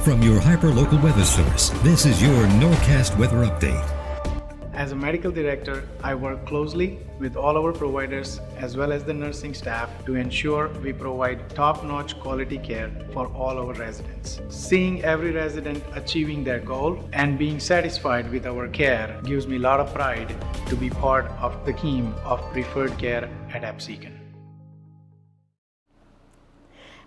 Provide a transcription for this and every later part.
From your hyperlocal weather source, this is your Norcast Weather Update. As a medical director, I work closely with all our providers as well as the nursing staff to ensure we provide top-notch quality care for all our residents. Seeing every resident achieving their goal and being satisfied with our care gives me a lot of pride to be part of the team of preferred care at Absecon.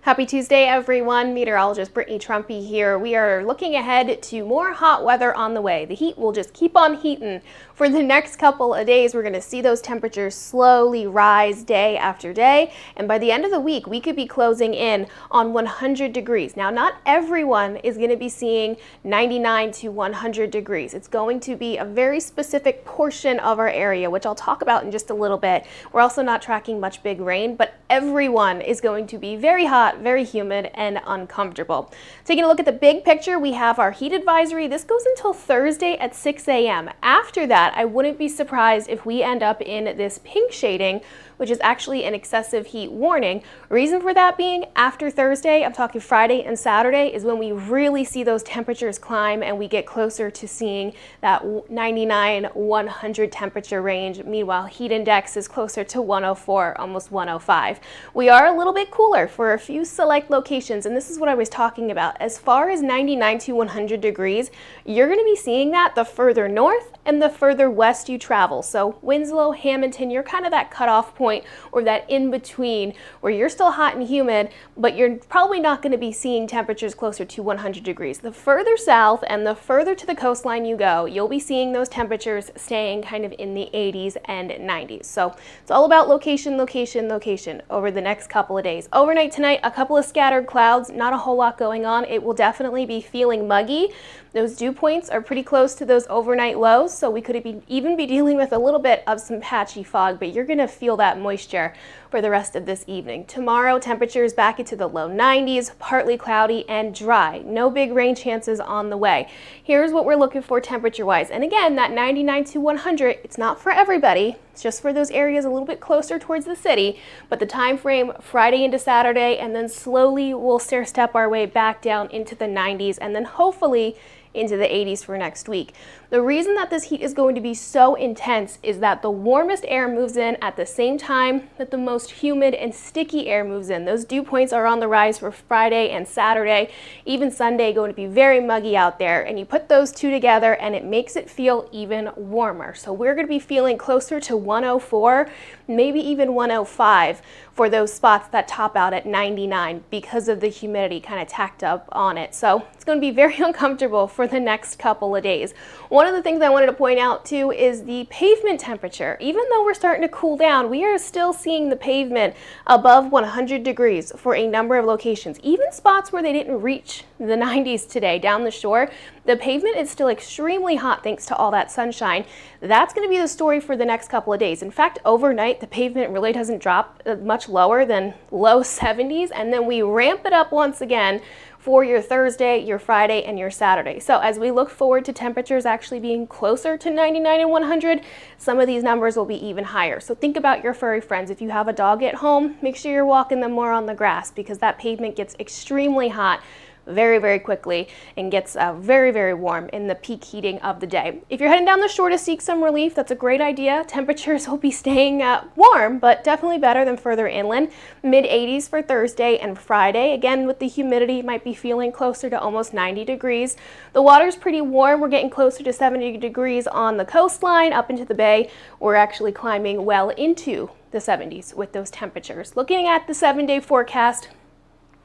Happy Tuesday, everyone. Meteorologist Brittany Trumpy here. We are looking ahead to more hot weather on the way. The heat will just keep on heating. For the next couple of days, we're going to see those temperatures slowly rise day after day. And by the end of the week, we could be closing in on 100 degrees. Now, not everyone is going to be seeing 99 to 100 degrees. It's going to be a very specific portion of our area, which I'll talk about in just a little bit. We're also not tracking much big rain, but everyone is going to be very hot, very humid, and uncomfortable. Taking a look at the big picture, we have our heat advisory. This goes until Thursday at 6 a.m. After that, I wouldn't be surprised if we end up in this pink shading, which is actually an excessive heat warning. Reason for that being, after Thursday, I'm talking Friday and Saturday, is when we really see those temperatures climb and we get closer to seeing that 99, 100 temperature range. Meanwhile, heat index is closer to 104, almost 105. We are a little bit cooler for a few select locations, and this is what I was talking about. As far as 99 to 100 degrees, you're going to be seeing that the further north and the further west you travel. So Winslow, Hamilton, you're kind of that cutoff point or that in between where you're still hot and humid, but you're probably not going to be seeing temperatures closer to 100 degrees. The further south and the further to the coastline you go, you'll be seeing those temperatures staying kind of in the 80s and 90s. So it's all about location, location, location over the next couple of days. Overnight tonight, a couple of scattered clouds, not a whole lot going on. It will definitely be feeling muggy. Those dew points are pretty close to those overnight lows, so we could even be dealing with a little bit of some patchy fog, but you're going to feel that moisture for the rest of this evening. Tomorrow, temperatures back into the low 90s, partly cloudy and dry. No big rain chances on the way. Here's what we're looking for temperature-wise. And again, that 99 to 100, it's not for everybody. It's just for those areas a little bit closer towards the city, but the time frame Friday into Saturday, and then slowly we'll stair-step our way back down into the 90s, and then hopefully into the 80s for next week. The reason that this heat is going to be so intense is that the warmest air moves in at the same time that the most humid and sticky air moves in. Those dew points are on the rise for Friday and Saturday, even Sunday, going to be very muggy out there, and you put those two together and it makes it feel even warmer. So we're going to be feeling closer to 104, maybe even 105 for those spots that top out at 99 because of the humidity kind of tacked up on it. So it's going to be very uncomfortable for the next couple of days. One of the things I wanted to point out too is the pavement temperature. Even though we're starting to cool down, we are still seeing the pavement above 100 degrees for a number of locations. Even spots where they didn't reach the 90s today down the shore, the pavement is still extremely hot thanks to all that sunshine. That's going to be the story for the next couple of days. In fact, overnight, the pavement really doesn't drop much lower than low 70s, and then we ramp it up once again for your Thursday, your Friday, and your Saturday. So as we look forward to temperatures actually being closer to 99 and 100, some of these numbers will be even higher. So think about your furry friends. If you have a dog at home, make sure you're walking them more on the grass because that pavement gets extremely hot very, very quickly and gets very, very warm in the peak heating of the day. If you're heading down the shore to seek some relief, that's a great idea. Temperatures will be staying warm, but definitely better than further inland. Mid 80s for Thursday and Friday. Again, with the humidity, you might be feeling closer to almost 90 degrees. The water's pretty warm. We're getting closer to 70 degrees on the coastline. Up into the bay, we're actually climbing well into the 70s with those temperatures. Looking at the 7-day forecast,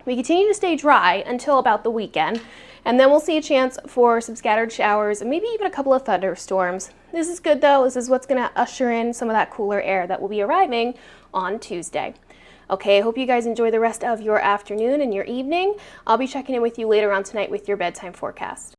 we continue to stay dry until about the weekend, and then we'll see a chance for some scattered showers and maybe even a couple of thunderstorms. This is good though. This is what's going to usher in some of that cooler air that will be arriving on Tuesday. Okay, I hope you guys enjoy the rest of your afternoon and your evening. I'll be checking in with you later on tonight with your bedtime forecast.